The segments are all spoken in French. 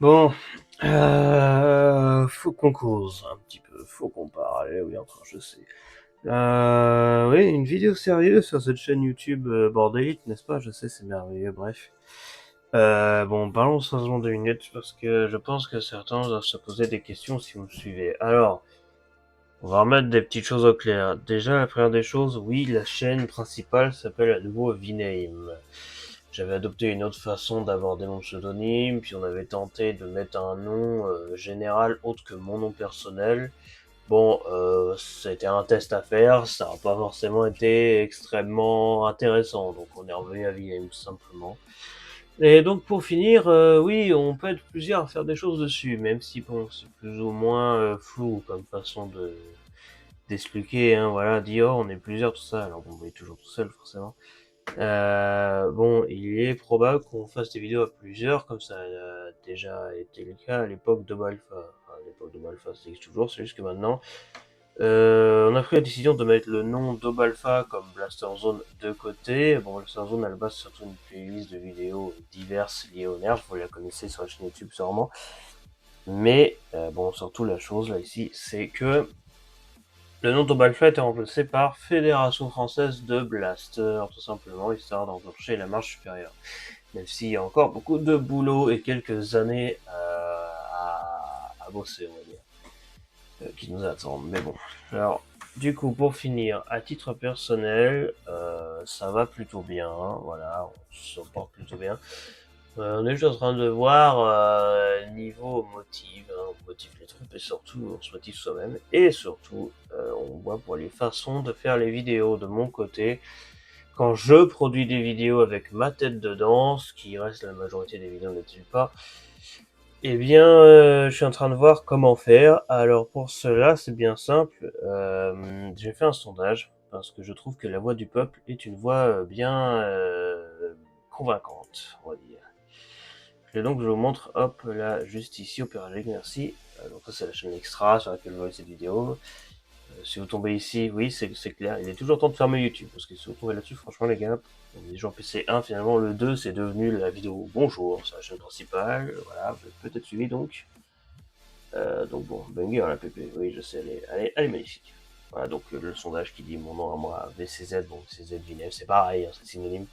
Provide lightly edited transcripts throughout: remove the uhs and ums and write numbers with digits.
Bon, faut qu'on cause un petit peu, faut qu'on parle, oui encore, je sais. Oui, une vidéo sérieuse sur cette chaîne YouTube bordélique, n'est-ce pas? Je sais, c'est merveilleux, bref. Bon, parlons sérieusement 2 minutes, parce que je pense que certains doivent se poser des questions si vous me suivez. Alors, on va remettre des petites choses au clair. Déjà, la première des choses, oui, la chaîne principale s'appelle à nouveau V-Name. J'avais adopté une autre façon d'aborder mon pseudonyme, puis on avait tenté de mettre un nom général autre que mon nom personnel. Bon, c'était un test à faire, ça n'a pas forcément été extrêmement intéressant, donc on est revenu à V-Name tout simplement. Et donc pour finir, oui, on peut être plusieurs à faire des choses dessus, même si bon, c'est plus ou moins flou comme façon de d'expliquer, hein, voilà, dire oh, on est plusieurs, tout ça, alors bon, on est toujours tout seul forcément. Bon, il est probable qu'on fasse des vidéos à plusieurs, comme ça a déjà été le cas à l'époque de Alpha. Enfin, à l'époque de Alpha, ça existe toujours, c'est juste que maintenant, on a pris la décision de mettre le nom d'Obalpha comme Blaster Zone de côté. Bon, Blaster Zone à la base c'est surtout une playlist de vidéos diverses liées au nerf, vous la connaissez sur la chaîne YouTube sûrement. Mais bon, surtout la chose là ici, c'est que le nom d'Obalpha est remplacé par Fédération Française de Blaster, tout simplement, histoire d'enclencher la marche supérieure. Même s'il y a encore beaucoup de boulot et quelques années à bosser, on va dire, qui nous attendent. Mais bon. Alors, du coup, pour finir, à titre personnel, ça va plutôt bien, hein, voilà, on se porte plutôt bien. On est juste en train de voir niveau motive, hein, on motive les troupes et surtout on se motive soi-même et surtout on voit pour les façons de faire les vidéos de mon côté. Quand je produis des vidéos avec ma tête dedans, ce qui reste la majorité des vidéos n'est-il pas, eh bien je suis en train de voir comment faire. Alors pour cela c'est bien simple, j'ai fait un sondage parce que je trouve que la voix du peuple est une voix bien convaincante, on va dire. Et donc je vous montre, hop, là, juste ici, Opéra League, merci. Donc ça c'est la chaîne extra sur laquelle vous voyez cette vidéo. Si vous tombez ici, oui, c'est clair, il est toujours temps de fermer YouTube, parce que si vous tombez là-dessus, franchement les gars, on est déjà en PC1, finalement le 2 c'est devenu la vidéo bonjour, c'est la chaîne principale, voilà, vous avez peut-être suivi donc. Donc bon, banger la PP, oui je sais, elle est magnifique. Voilà, donc le sondage qui dit mon nom à moi, VCZ, bon VCZ Vinev, c'est pareil, hein, c'est synonyme.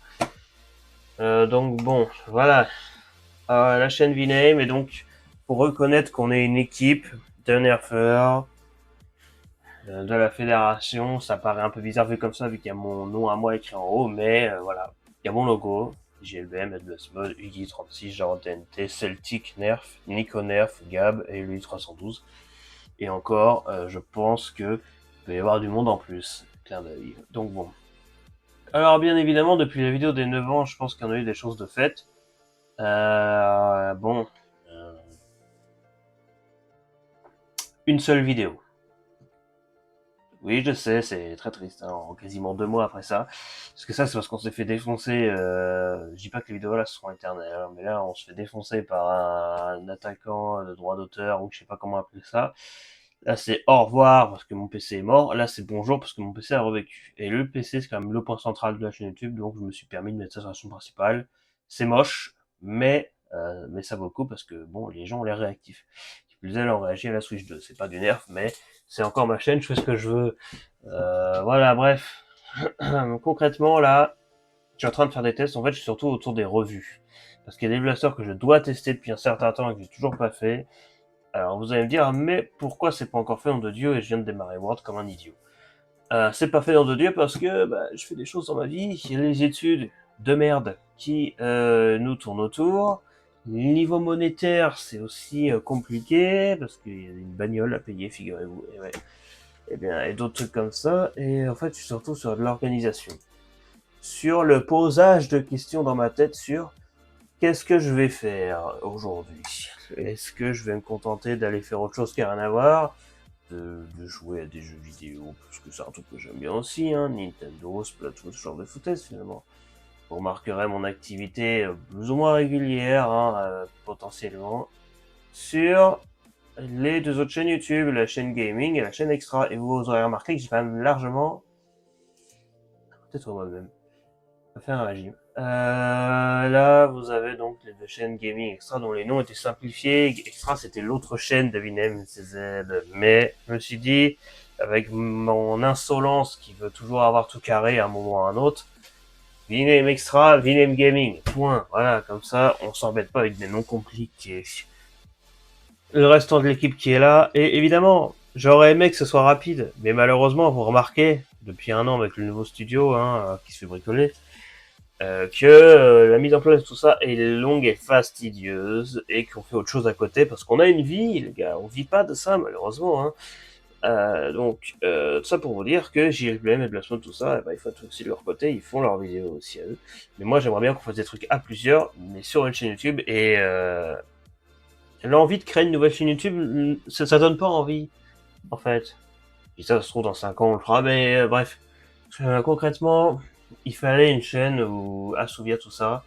Donc bon, voilà, la chaîne V-Name, et donc pour reconnaître qu'on est une équipe de nerfeurs de la fédération, ça paraît un peu bizarre vu comme ça, vu qu'il y a mon nom à moi écrit en haut, mais voilà, il y a mon logo, GLBM, Adblast Mode, Ugi 36, Jarod TNT, Celtic, Nerf, Nico Nerf, Gab et lui 312. Et encore, je pense que il peut y avoir du monde en plus. Clin d'œil. Donc bon. Alors bien évidemment, depuis la vidéo des 9 ans, je pense qu'il y en a eu des choses de faites. Bon, euh, une seule vidéo. Oui, je sais, c'est très triste, hein, en quasiment 2 mois après ça. Parce que ça, c'est parce qu'on s'est fait défoncer. Je dis pas que les vidéos là seront éternelles, hein, mais là, on se fait défoncer par un attaquant de droit d'auteur ou je sais pas comment appeler ça. Là, c'est au revoir parce que mon PC est mort. Là, c'est bonjour parce que mon PC a revécu. Et le PC, c'est quand même le point central de la chaîne YouTube, donc je me suis permis de mettre ça sur la chaîne principale. C'est moche, mais ça vaut le coup parce que bon, les gens ont l'air réactifs. Qui plus est, on réagit à la Switch 2. C'est pas du nerf, mais c'est encore ma chaîne, je fais ce que je veux. Voilà, bref. Concrètement, là, je suis en train de faire des tests. En fait, je suis surtout autour des revues. Parce qu'il y a des blasters que je dois tester depuis un certain temps et que j'ai toujours pas fait. Alors, vous allez me dire, mais pourquoi c'est pas encore fait, nom de Dieu, et je viens de démarrer World comme un idiot. C'est pas fait, nom de Dieu, parce que je fais des choses dans ma vie. Il y a les études de merde qui nous tournent autour. Niveau monétaire, c'est aussi compliqué, parce qu'il y a une bagnole à payer, figurez-vous. Et ouais, et bien, et d'autres trucs comme ça. Et en fait, je suis surtout sur de l'organisation. Sur le posage de questions dans ma tête sur qu'est-ce que je vais faire aujourd'hui. Est-ce que je vais me contenter d'aller faire autre chose qui n'a rien à voir, de jouer à des jeux vidéo, parce que c'est un truc que j'aime bien aussi, hein, Nintendo, Splatoon, ce genre de foutaise finalement. Vous remarquerez mon activité plus ou moins régulière, hein, potentiellement, sur les 2 autres chaînes YouTube, la chaîne gaming et la chaîne extra. Et vous aurez remarqué que j'ai quand même largement, peut-être moi-même, fait un régime. Là, vous avez donc les deux chaînes Gaming Extra dont les noms étaient simplifiés. Extra, c'était l'autre chaîne de Vinem CZ. Mais je me suis dit, avec mon insolence qui veut toujours avoir tout carré à un moment ou à un autre, Vinem Extra, Vinem Gaming. Point. Voilà, comme ça, on s'embête pas avec des noms compliqués. Le restant de l'équipe qui est là, et évidemment, j'aurais aimé que ce soit rapide, mais malheureusement, vous remarquez, depuis un an avec le nouveau studio qui se fait bricoler, que la mise en place de tout ça est longue et fastidieuse et qu'on fait autre chose à côté parce qu'on a une vie, les gars. On vit pas de ça, malheureusement. Tout ça pour vous dire que JLBM et Blasphème, tout ça, il faut être aussi de leur côté. Ils font leurs vidéos aussi à eux. Mais moi, j'aimerais bien qu'on fasse des trucs à plusieurs, mais sur une chaîne YouTube. Et l'envie de créer une nouvelle chaîne YouTube, ça donne pas envie, en fait. Et ça se trouve, dans 5 ans, on le fera, mais bref. Concrètement, il fallait une chaîne où assouvir tout ça.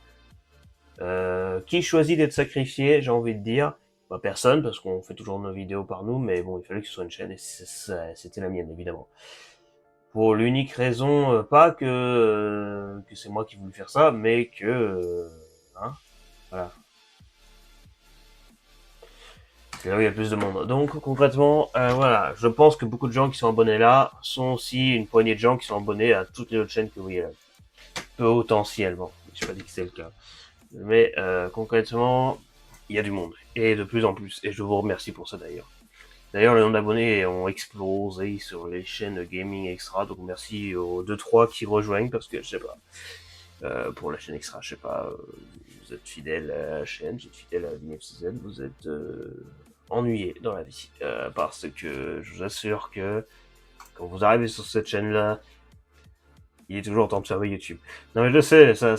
Qui choisit d'être sacrifié, j'ai envie de dire. Bah, personne, parce qu'on fait toujours nos vidéos par nous, mais bon, il fallait que ce soit une chaîne, et c'était la mienne, évidemment. Pour l'unique raison, pas que c'est moi qui voulais faire ça, mais que... hein, voilà. C'est là où il y a plus de monde. Donc, concrètement, voilà, je pense que beaucoup de gens qui sont abonnés là sont aussi une poignée de gens qui sont abonnés à toutes les autres chaînes que vous voyez là. Potentiellement. Je n'ai pas dit que c'est le cas. Mais concrètement, il y a du monde. Et de plus en plus. Et je vous remercie pour ça d'ailleurs. D'ailleurs, le nombre d'abonnés ont explosé sur les chaînes Gaming Extra. Donc merci aux 2-3 qui rejoignent parce que je sais pas. Pour la chaîne Extra, je sais pas. Vous êtes fidèles à la chaîne, vous êtes fidèles à l'IFCZ, vous êtes ennuyés dans la vie. Parce que je vous assure que quand vous arrivez sur cette chaîne-là, il est toujours temps de faire YouTube. Non mais je sais, ça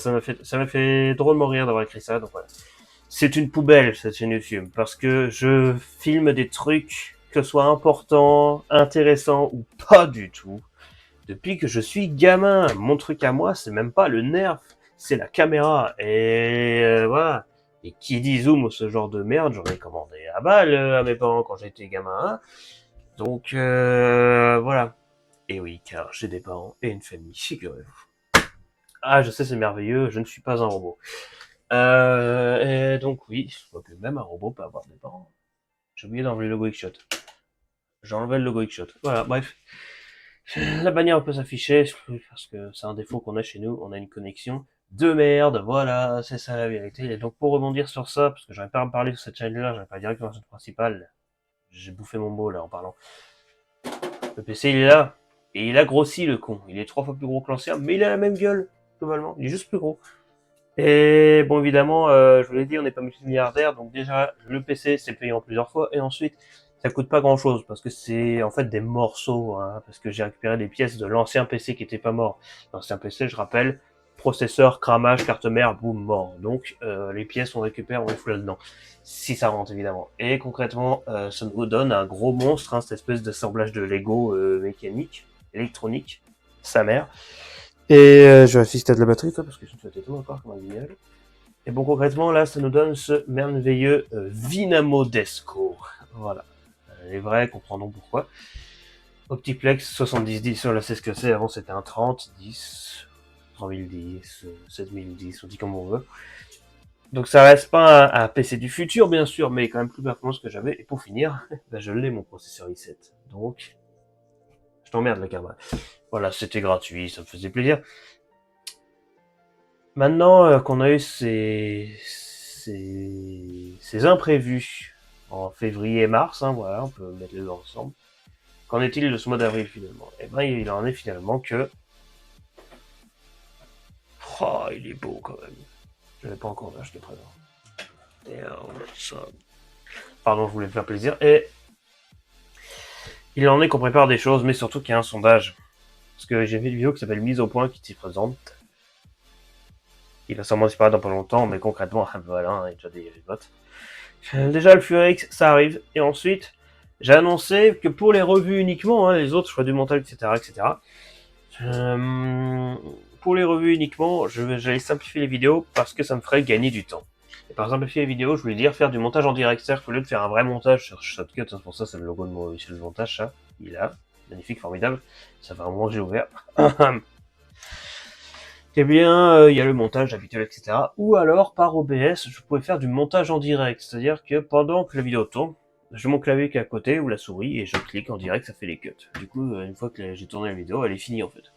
m'a fait drôlement rire d'avoir écrit ça, donc voilà. C'est une poubelle, cette chaîne YouTube, parce que je filme des trucs, que ce soit importants, intéressants ou pas du tout, depuis que je suis gamin. Mon truc à moi, c'est même pas le nerf, c'est la caméra. Et voilà. Et qui dit zoom ou ce genre de merde, j'en ai commandé à balle à mes parents quand j'étais gamin. Hein. Donc voilà. Et oui, car j'ai des parents et une famille, figurez-vous. Ah, je sais, c'est merveilleux, je ne suis pas un robot. Et donc oui, je vois que même un robot peut avoir des parents. J'ai oublié d'enlever le logo Xshot. J'ai enlevé le logo Xshot. Voilà, bref. La bannière peut s'afficher, parce que c'est un défaut qu'on a chez nous, on a une connexion de merde, voilà, c'est ça la vérité. Et donc pour rebondir sur ça, parce que j'aurais pas à me parler sur cette chaîne-là, j'aurais pas directement sur la chaîne principale, j'ai bouffé mon mot là en parlant. Le PC il est là, et il a grossi le con, il est 3 fois plus gros que l'ancien, mais il a la même gueule, globalement, il est juste plus gros. Et bon, évidemment, je vous l'ai dit, on n'est pas multimilliardaire, donc déjà, le PC, c'est payant plusieurs fois, et ensuite, ça coûte pas grand chose, parce que c'est en fait des morceaux, hein, parce que j'ai récupéré des pièces de l'ancien PC qui était pas mort. L'ancien PC, je rappelle, processeur, cramage, carte mère, boum, mort. Donc, les pièces, on récupère, on les fout là-dedans. Si ça rentre, évidemment. Et concrètement, ça nous donne un gros monstre, hein, cette espèce d'assemblage de Lego mécanique, électronique, sa mère. Et je vais assister à de la batterie, quoi, parce que je ne fais tout encore comme un guignol. Et bon, concrètement, là, ça nous donne ce merveilleux Vinamodesco. Voilà. Les vrais comprendront pourquoi. Optiplex 7010, on sait ce que c'est. Avant, c'était un 3010, 3010, 7010, on dit comme on veut. Donc, ça reste pas un PC du futur, bien sûr, mais quand même plus performant que j'avais. Et pour finir, ben, je l'ai, mon processeur i7. Donc, je t'emmerde, la caméra. Voilà, c'était gratuit, ça me faisait plaisir. Maintenant qu'on a eu ces imprévus en février et mars, hein, voilà, on peut mettre les deux ensemble. Qu'en est-il de ce mois d'avril finalement? Eh ben, il en est finalement que... Oh, il est beau quand même. Je l'ai pas encore acheté présent. Pardon, je voulais me faire plaisir. Et il en est qu'on prépare des choses, mais surtout qu'il y a un sondage. Parce que j'ai fait une vidéo qui s'appelle Mise au point qui s'y présente. Il va sûrement disparaître dans pas longtemps, mais concrètement, voilà, hein, il y a déjà des votes. Déjà, le FureX, ça arrive. Et ensuite, j'ai annoncé que pour les revues uniquement, hein, les autres, je ferai du montage, etc., etc. Pour les revues uniquement, j'allais simplifier les vidéos parce que ça me ferait gagner du temps. Et par simplifier les vidéos, je voulais dire faire du montage en direct. C'est-à-dire qu'au lieu de faire un vrai montage sur Shotcut, c'est pour ça c'est le logo de mon logiciel de montage, ça. Il est là. Magnifique, formidable. Ça fait un moment que j'ai ouvert. Eh bien, il y a le montage habituel, etc. Ou alors, par OBS, je pouvais faire du montage en direct. C'est-à-dire que pendant que la vidéo tourne, j'ai mon clavier qui est à côté, ou la souris, et je clique en direct, ça fait les cuts. Du coup, une fois que j'ai tourné la vidéo, elle est finie en fait.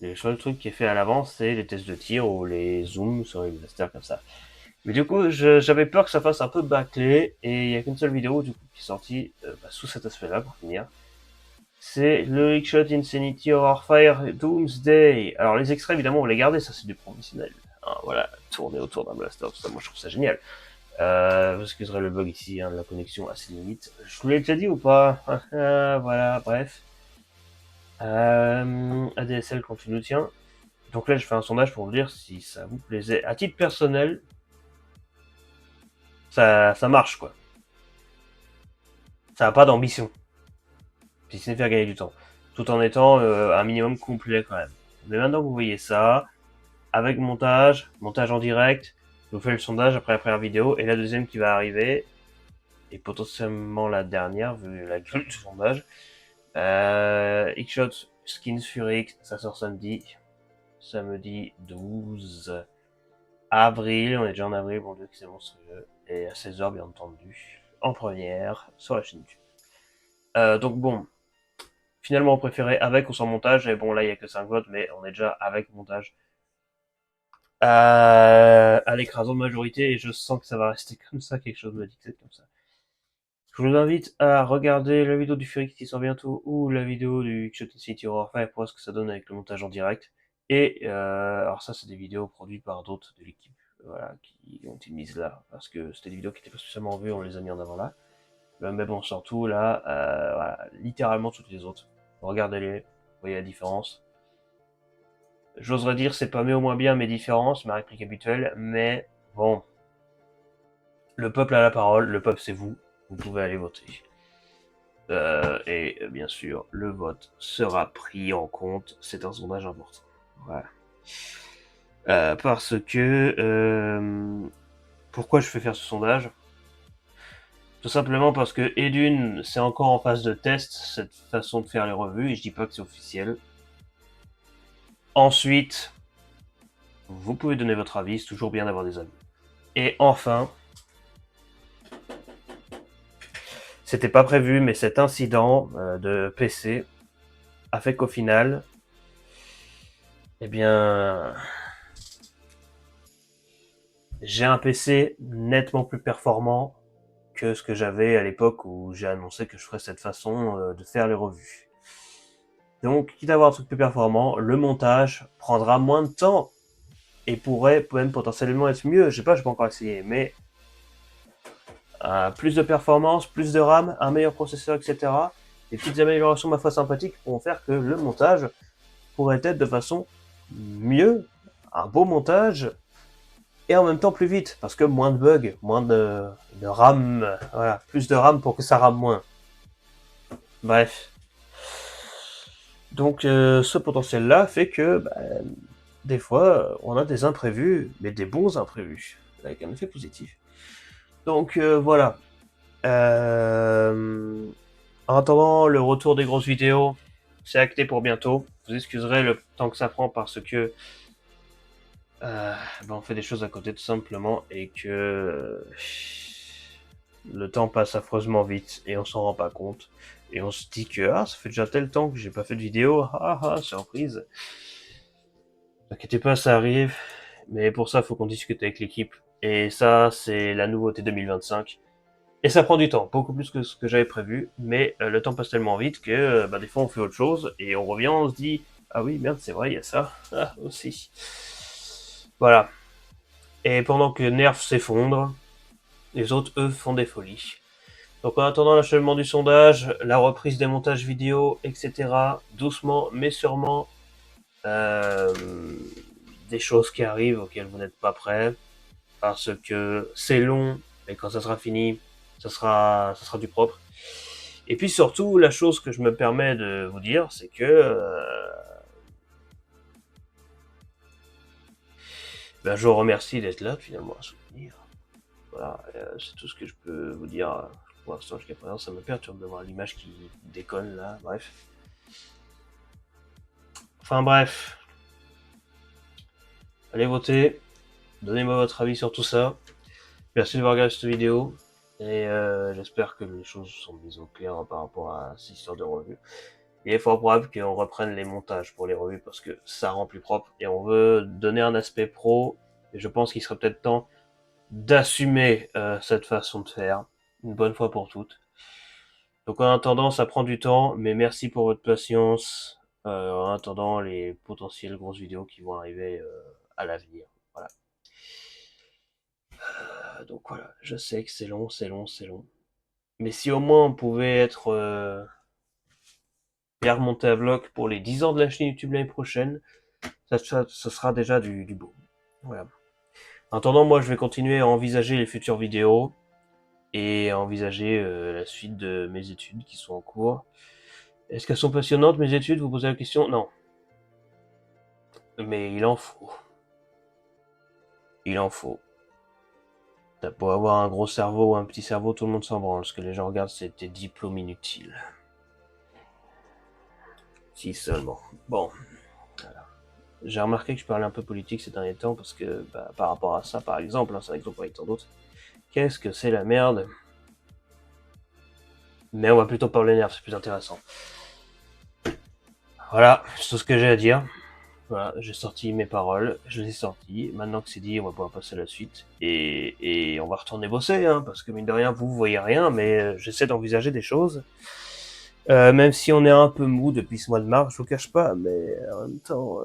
Le seul truc qui est fait à l'avance, c'est les tests de tir ou les zooms sur les blasters comme ça. Mais du coup, j'avais peur que ça fasse un peu bâclé, et il y a qu'une seule vidéo du coup qui est sortie sous cet aspect-là pour finir. C'est le Hexshot Insanity Horror Fire Doomsday. Alors les extraits évidemment on les garder, ça c'est du professionnel. Hein, voilà, tourner autour d'un blaster, tout ça, moi je trouve ça génial. Vous excuserez le bug ici, hein, de la connexion assez limite. Je vous l'ai déjà dit ou pas? Voilà, bref. ADSL quand tu nous tiens. Donc là je fais un sondage pour vous dire si ça vous plaisait. À titre personnel, ça marche quoi. Ça n'a pas d'ambition. Si ce n'est faire gagner du temps. Tout en étant un minimum complet quand même. Mais maintenant que vous voyez ça, avec montage en direct, je vous fais le sondage après la première vidéo, et la deuxième qui va arriver, et potentiellement la dernière, vu la gueule du sondage. Xshot Skins Fury, ça sort samedi 12 avril, on est déjà en avril, bon Dieu que c'est monstrueux, et à 16h bien entendu, en première, sur la chaîne YouTube. Donc bon, finalement on préférait avec ou sans montage, et bon là il n'y a que 5 votes, mais on est déjà avec montage. À l'écrasante majorité, et je sens que ça va rester comme ça, quelque chose me dit que c'est comme ça. Je vous invite à regarder la vidéo du Fury qui sort bientôt, ou la vidéo du Shot City Horror Fire pour voir ce que ça donne avec le montage en direct. Et alors ça c'est des vidéos produites par d'autres de l'équipe, voilà, qui ont été mises là, parce que c'était des vidéos qui étaient pas spécialement vues, on les a mis en avant là. Mais bon, surtout là, voilà, littéralement toutes les autres. Regardez-les, vous voyez la différence. J'oserais dire c'est pas mieux ou moins bien mes différences, ma réplique habituelle, mais bon, le peuple a la parole, le peuple c'est vous, vous pouvez aller voter. Et bien sûr, le vote sera pris en compte, c'est un sondage important. Voilà. Parce que... pourquoi je fais faire ce sondage? Tout simplement parce que, et d'une, c'est encore en phase de test, cette façon de faire les revues, et je dis pas que c'est officiel. Ensuite, vous pouvez donner votre avis, c'est toujours bien d'avoir des avis. Et enfin, c'était pas prévu, mais cet incident de PC a fait qu'au final, eh bien, j'ai un PC nettement plus performant que ce que j'avais à l'époque où j'ai annoncé que je ferais cette façon de faire les revues. Donc, quitte à avoir un truc plus performant, le montage prendra moins de temps et pourrait même potentiellement être mieux. Je sais pas, je peux encore essayer, mais plus de performance, plus de RAM, un meilleur processeur, etc. Des petites améliorations, ma foi, sympathiques pourront faire que le montage pourrait être de façon mieux, un beau montage, et en même temps plus vite, parce que moins de bugs, moins de RAM, voilà, plus de RAM pour que ça rame moins. Bref. Donc ce potentiel-là fait que des fois on a des imprévus, mais des bons imprévus, avec un effet positif. Donc voilà. En attendant le retour des grosses vidéos, c'est acté pour bientôt. Vous excuserez le temps que ça prend parce que on fait des choses à côté tout simplement et que le temps passe affreusement vite et on s'en rend pas compte. Et on se dit que ça fait déjà tel temps que j'ai pas fait de vidéo, surprise. T'inquiétez pas, ça arrive, mais pour ça, faut qu'on discute avec l'équipe. Et ça, c'est la nouveauté 2025. Et ça prend du temps, beaucoup plus que ce que j'avais prévu, mais le temps passe tellement vite que des fois on fait autre chose et on revient, on se dit ah oui merde c'est vrai il y a ça aussi. Voilà. Et pendant que Nerf s'effondre, les autres eux font des folies. Donc en attendant l'achèvement du sondage, la reprise des montages vidéo, etc. Doucement mais sûrement, euh, des choses qui arrivent auxquelles vous n'êtes pas prêts parce que c'est long et quand ça sera fini, ça sera du propre. Et puis surtout, la chose que je me permets de vous dire, c'est que je vous remercie d'être là finalement à soutenir. Voilà, c'est tout ce que je peux vous dire pour l'instant jusqu'à présent. Ça me perturbe de voir l'image qui déconne là. Bref. Enfin bref. Allez voter, donnez-moi votre avis sur tout ça. Merci d'avoir regardé cette vidéo. Et j'espère que les choses sont mises au clair par rapport à cette histoire de revue. Il est fort probable qu'on reprenne les montages pour les revues parce que ça rend plus propre et on veut donner un aspect pro. Et je pense qu'il serait peut-être temps d'assumer cette façon de faire une bonne fois pour toutes. Donc en attendant, ça prend du temps, mais merci pour votre patience en attendant les potentielles grosses vidéos qui vont arriver à l'avenir. Voilà. Donc voilà, je sais que c'est long, c'est long, c'est long. Mais si au moins on pouvait être bien remonté à bloc pour les 10 ans de la chaîne YouTube l'année prochaine, ça sera déjà du beau. Voilà. En attendant, moi je vais continuer à envisager les futures vidéos et à envisager la suite de mes études qui sont en cours. Est-ce qu'elles sont passionnantes mes études? Vous posez la question? Non. Mais il en faut. Il en faut. T'as beau avoir un gros cerveau ou un petit cerveau, tout le monde s'en branle. Ce que les gens regardent, c'est tes diplômes inutiles. Si seulement. Bon, voilà. J'ai remarqué que je parlais un peu politique ces derniers temps parce que par rapport à ça, par exemple, c'est un exemple parmi tant d'autres, qu'est-ce que c'est la merde? Mais on va plutôt parler nerfs, c'est plus intéressant. Voilà, c'est tout ce que j'ai à dire. Voilà, j'ai sorti mes paroles, je les ai sorties. Maintenant que c'est dit, on va pouvoir passer à la suite. Et on va retourner bosser, hein, parce que mine de rien, vous voyez rien, mais j'essaie d'envisager des choses. Même si on est un peu mou depuis ce mois de mars, je vous cache pas, mais en même temps,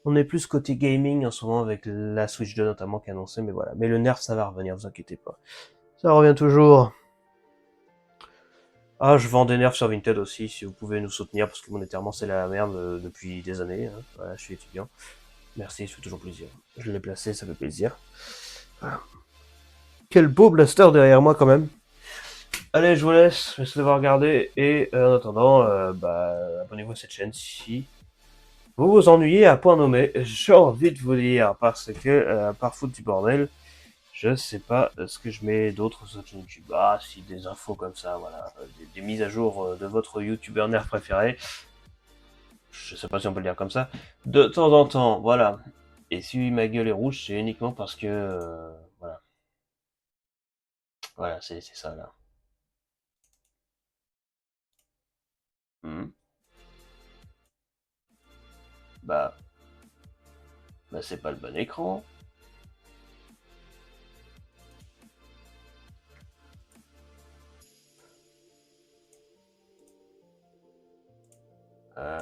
on est plus côté gaming en ce moment avec la Switch 2 notamment qui est annoncée, mais voilà. Mais le nerf, ça va revenir, vous inquiétez pas. Ça revient toujours. Ah, je vends des nerfs sur Vinted aussi, si vous pouvez nous soutenir, parce que monétairement c'est la merde depuis des années. Hein. Voilà, je suis étudiant. Merci, ça fait toujours plaisir. Je l'ai placé, ça fait plaisir. Voilà. Quel beau blaster derrière moi quand même. Allez, je vous laisse, merci d'avoir regardé, et en attendant, abonnez-vous à cette chaîne si vous vous ennuyez à point nommé. J'ai envie de vous dire, parce que, par foutre du bordel, je sais pas ce que je mets d'autre sur YouTube. Ah, si, des infos comme ça, voilà. Des mises à jour de votre YouTuber nerf préféré. Je sais pas si on peut le dire comme ça. De temps en temps, voilà. Et si ma gueule est rouge, c'est uniquement parce que... voilà. Voilà, c'est ça, là. Hmm. Bah, c'est pas le bon écran. Euh,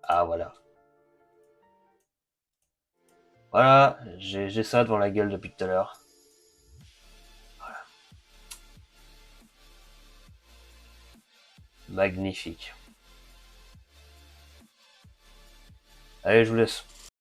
ah, voilà. Voilà, j'ai ça devant la gueule depuis tout à l'heure. Magnifique. Allez, je vous laisse.